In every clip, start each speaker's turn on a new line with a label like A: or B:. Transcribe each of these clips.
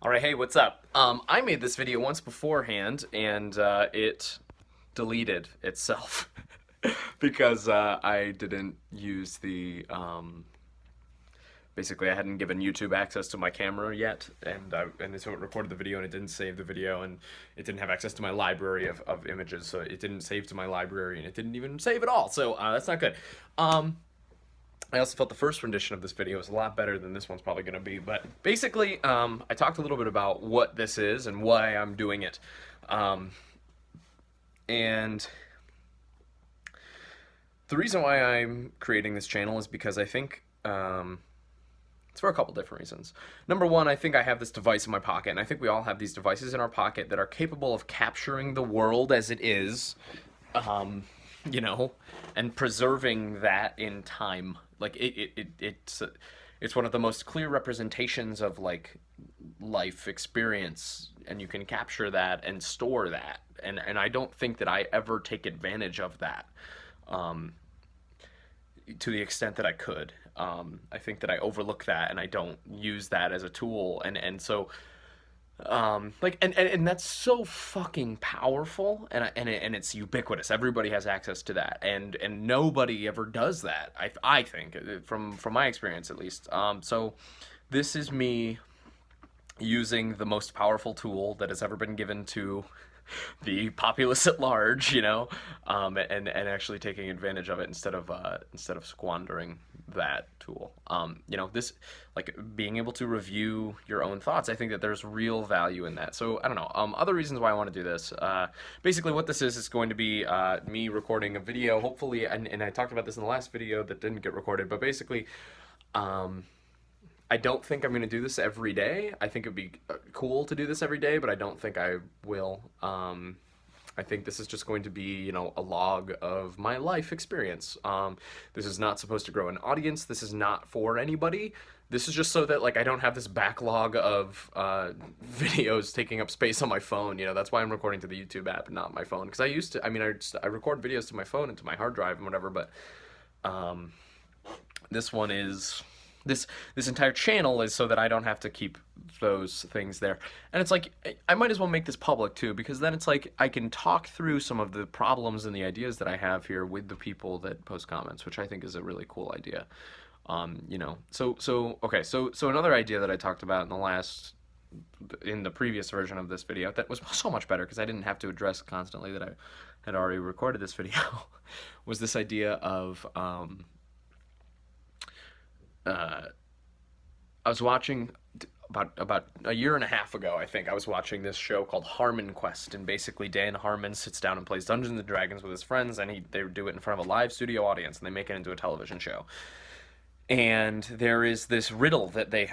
A: All right, hey, what's up? I made this video once beforehand, and it deleted itself because I didn't use the. Basically, I hadn't given YouTube access to my camera yet, and so it recorded the video and it didn't save the video, and it didn't have access to my library of images, so it didn't save to my library, and it didn't even save at all. So that's not good. I also felt the first rendition of this video was a lot better than this one's probably going to be. But basically, I talked a little bit about what this is and why I'm doing it. And the reason why I'm creating this channel is because I think it's for a couple different reasons. Number one, I think I have this device in my pocket, and I think we all have these devices in our pocket that are capable of capturing the world as it is, you know, and preserving that in time. Like it's one of the most clear representations of like life experience, and you can capture that and store that. And I don't think that I ever take advantage of that to the extent that I could. I think that I overlook that and I don't use that as a tool, and so like and that's so fucking powerful, and it's ubiquitous. Everybody has access to that, and nobody ever does that. I think from my experience at least. So this is me using the most powerful tool that has ever been given to the populace at large, you know, and actually taking advantage of it instead of squandering that tool. You know, this, like, being able to review your own thoughts, I think that there's real value in that. So I don't know. Other reasons why I want to do this. Basically, what this is going to be me recording a video, hopefully, and I talked about this in the last video that didn't get recorded, but basically, I don't think I'm going to do this every day. I think it'd be cool to do this every day, but I don't think I will. I think this is just going to be, you know, a log of my life experience. This is not supposed to grow an audience. This is not for anybody. This is just so that, like, I don't have this backlog of videos taking up space on my phone. You know, that's why I'm recording to the YouTube app and not my phone. Because I used to, I mean, I record videos to my phone and to my hard drive and whatever, but this one is this entire channel is so that I don't have to keep those things there. And it's like, I might as well make this public too, because then it's like I can talk through some of the problems and the ideas that I have here with the people that post comments, which I think is a really cool idea. You know, okay, so another idea that I talked about in the previous version of this video that was so much better because I didn't have to address constantly that I had already recorded this video was this idea of I was watching about a year and a half ago, I think. I was watching this show called Harmon Quest, and basically Dan Harmon sits down and plays Dungeons and Dragons with his friends, and they do it in front of a live studio audience, and they make it into a television show. And there is this riddle that they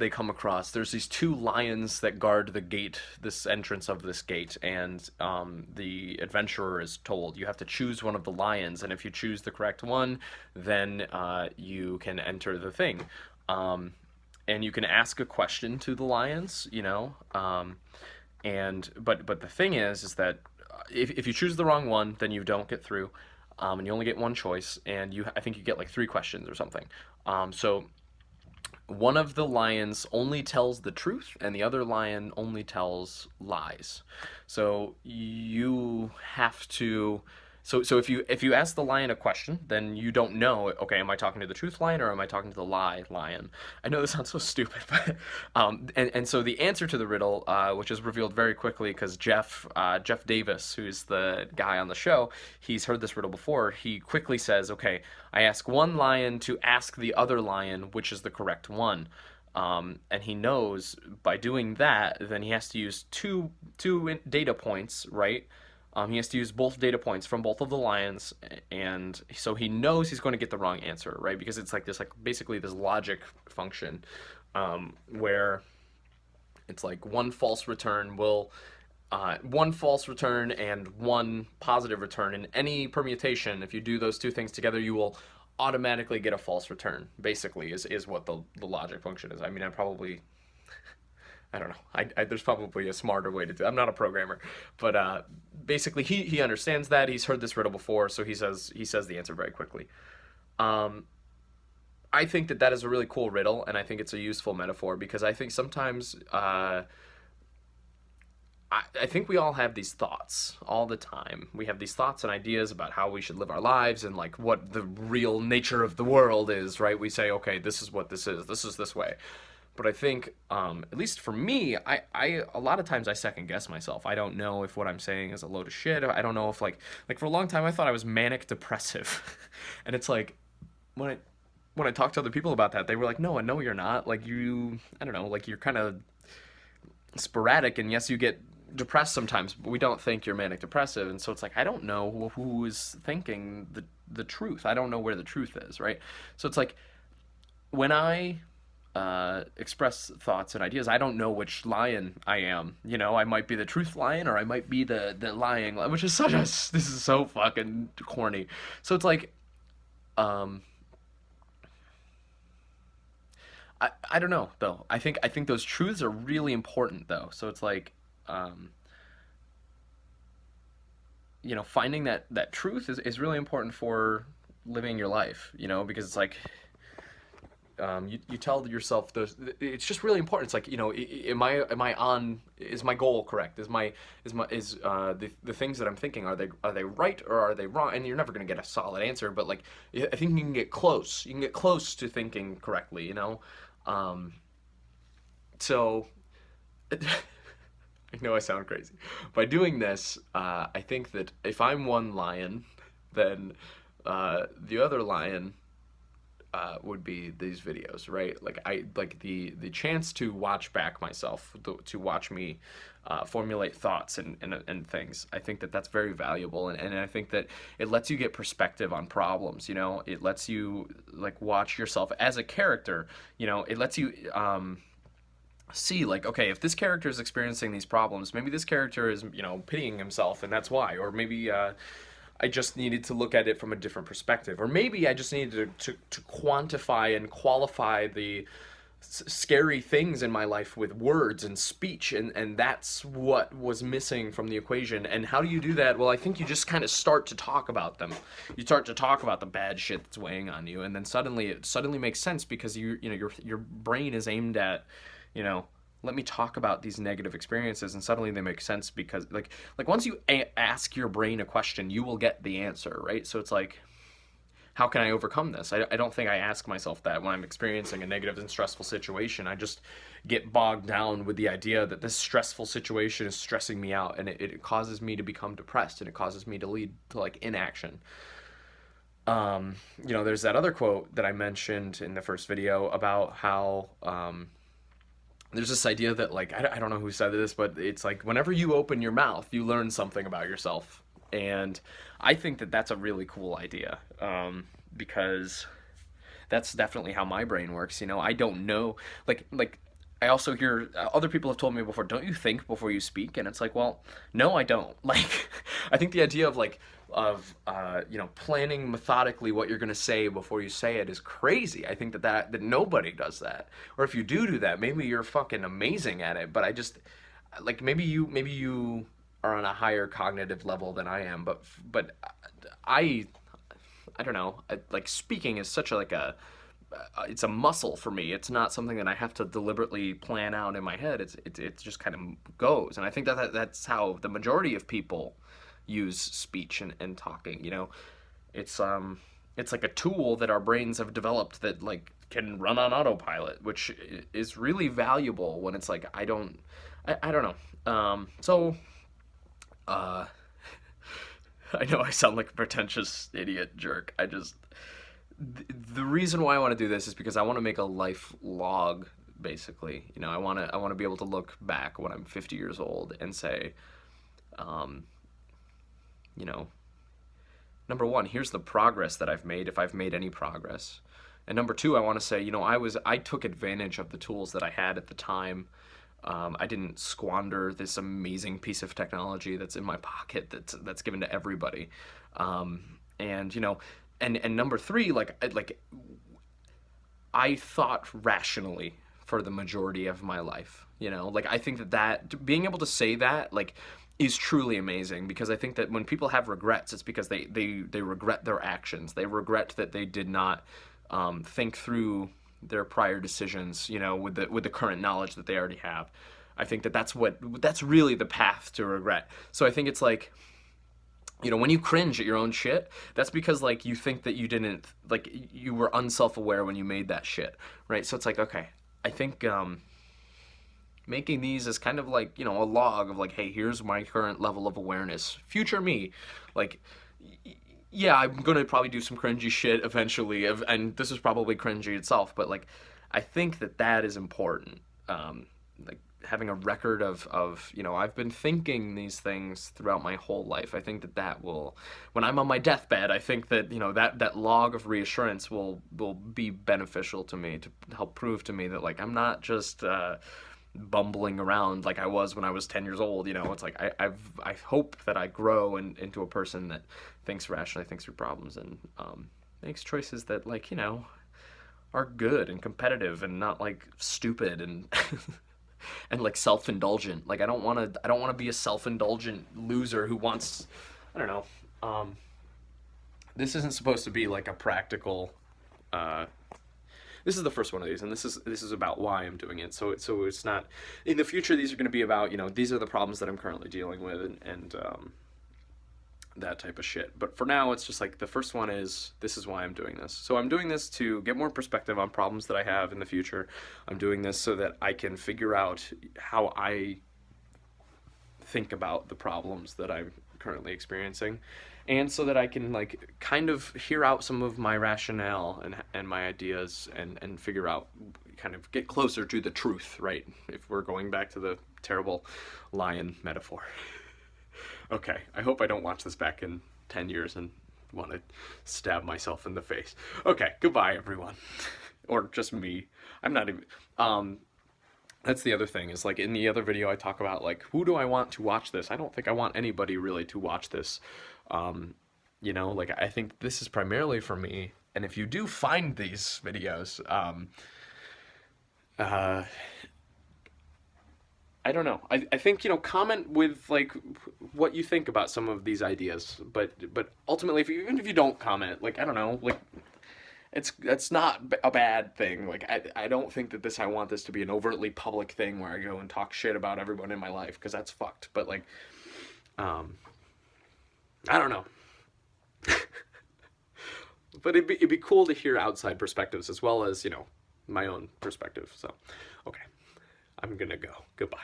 A: come across. There's these two lions that guard the gate, this entrance of this gate, and the adventurer is told you have to choose one of the lions, and if you choose the correct one, then you can enter the thing. And you can ask a question to the lions, you know, but the thing is that if you choose the wrong one, then you don't get through. And you only get one choice, and I think you get like 3 questions or something. So one of the lions only tells the truth, and the other lion only tells lies. So you have to. So if you ask the lion a question, then you don't know, okay, am I talking to the truth lion or am I talking to the lie lion? I know this sounds so stupid, but and so the answer to the riddle, which is revealed very quickly because Jeff Davis, who's the guy on the show, he's heard this riddle before. He quickly says, okay, I ask one lion to ask the other lion which is the correct one. And he knows by doing that, then he has to use two data points, right? He has to use both data points from both of the lions, and so he knows he's going to get the wrong answer, right? Because it's like this, like basically this logic function, where it's like one false return and one positive return in any permutation. If you do those two things together, you will automatically get a false return. Basically, is what the logic function is. I mean, I don't know. There's probably a smarter way to do it. I'm not a programmer, but basically he understands that. He's heard this riddle before, so he says the answer very quickly. I think that that is a really cool riddle, and I think it's a useful metaphor because I think sometimes I think we all have these thoughts all the time. We have these thoughts and ideas about how we should live our lives and like what the real nature of the world is, right? We say, okay, this is what this is. This is this way. But I think, at least for me, I a lot of times I second guess myself. I don't know if what I'm saying is a load of shit. I don't know if like for a long time I thought I was manic depressive, and it's like when I talked to other people about that, they were like, no, no, you're not. Like I don't know, like you're kind of sporadic, and yes, you get depressed sometimes, but we don't think you're manic depressive. And so it's like I don't know who is thinking the truth. I don't know where the truth is, right? So it's like when I express thoughts and ideas, I don't know which lion I am. You know, I might be the truth lion, or I might be the lying, which is such a this is so fucking corny. So it's like, um, I don't know though. I think those truths are really important though. So it's like, um, finding that truth is really important for living your life. Because it's like, you tell yourself those. It's just really important. It's like, am I on? Is my goal correct? Is the things that I'm thinking, are they right or are they wrong? And you're never gonna get a solid answer, but like I think you can get close. You can get close to thinking correctly. Um, so I know I sound crazy. By doing this, I think that if I'm one lion, then the other lion would be these videos, right? Like I like the chance to watch back myself, to watch me formulate thoughts and things. I think that that's very valuable, and I think that it lets you get perspective on problems. It lets you like watch yourself as a character. It lets you see like, okay, if this character is experiencing these problems, maybe this character is pitying himself, and that's why. Or maybe I just needed to look at it from a different perspective. Or maybe I just needed to quantify and qualify the scary things in my life with words and speech, and that's what was missing from the equation. And how do you do that? Well, I think you just kind of start to talk about them. You start to talk about the bad shit that's weighing on you, and then suddenly it suddenly makes sense because your brain is aimed at, let me talk about these negative experiences, and suddenly they make sense because like once you ask your brain a question, you will get the answer, right? So it's like, how can I overcome this? I don't think I ask myself that when I'm experiencing a negative and stressful situation. I just get bogged down with the idea that this stressful situation is stressing me out, and it causes me to become depressed, and it causes me to lead to like inaction. There's that other quote that I mentioned in the first video about how there's this idea that like I don't know who said this, but it's like whenever you open your mouth, you learn something about yourself. And I think that that's a really cool idea, because that's definitely how my brain works. I don't know, like I also hear other people have told me before, don't you think before you speak? And it's like, well, no, I don't. Like, I think the idea of planning methodically what you're gonna say before you say it is crazy. I think that nobody does that. Or if you do that, maybe you're fucking amazing at it. But I just like maybe you are on a higher cognitive level than I am. But I don't know. Like speaking is such a like a it's a muscle for me. It's not something that I have to deliberately plan out in my head. It just kind of goes, and I think that's how the majority of people use speech and talking. It's like a tool that our brains have developed that like can run on autopilot, which is really valuable when it's like I don't know. Uh, I know I sound like a pretentious idiot jerk. The reason why I want to do this is because I want to make a life log, basically. I want to be able to look back when I'm 50 years old and say, um, you know, number one, here's the progress that I've made, if I've made any progress. And number two, I want to say, I took advantage of the tools that I had at the time. I didn't squander this amazing piece of technology that's in my pocket that's given to everybody. And and number three, I thought rationally for the majority of my life. I think that being able to say that is truly amazing, because I think that when people have regrets, it's because they regret their actions. They regret that they did not think through their prior decisions, you know, with the current knowledge that they already have. I think that that's really the path to regret. So I think it's like, you know, when you cringe at your own shit, that's because like you think that you didn't, like, you were unself-aware when you made that shit, right? So it's like, okay, I think making these is kind of like, you know, a log of like, hey, here's my current level of awareness. Future me, like, yeah, I'm gonna probably do some cringy shit eventually, and this is probably cringy itself, but like, I think that that is important. Like having a record of, you know, I've been thinking these things throughout my whole life. I think that that will, when I'm on my deathbed, I think that, you know, that log of reassurance will be beneficial to me, to help prove to me that like I'm not just bumbling around like I was when I was 10 years old. You know, it's like I hope that I grow into a person that thinks rationally, thinks through problems, and makes choices that, like, you know, are good and competitive and not like stupid and and like self-indulgent. Like I don't want to be a self-indulgent loser who wants, I don't know. This isn't supposed to be like a practical uh this is the first one of these, and this is about why I'm doing it. So it's not, in the future these are going to be about, you know, these are the problems that I'm currently dealing with, and that type of shit. But for now, it's just like the first one is, this is why I'm doing this. So I'm doing this to get more perspective on problems that I have in the future. I'm doing this so that I can figure out how I think about the problems that I'm currently experiencing, and so that I can like kind of hear out some of my rationale and my ideas, and figure out, kind of get closer to the truth, right? If we're going back to the terrible lion metaphor. Okay, I hope I don't watch this back in 10 years and want to stab myself in the face. Okay, goodbye everyone. Or just me. I'm not even that's the other thing, is like in the other video I talk about like, who do I want to watch this? I don't think I want anybody really to watch this. You know, like I think this is primarily for me. And if you do find these videos, I don't know. I think, you know, comment with like what you think about some of these ideas. But ultimately, even if you don't comment, like, I don't know, like, it's not a bad thing. Like I don't think that I want this to be an overtly public thing where I go and talk shit about everyone in my life, because that's fucked. But like, I don't know. But it'd be cool to hear outside perspectives as well as, you know, my own perspective. So, okay, I'm gonna go. Goodbye.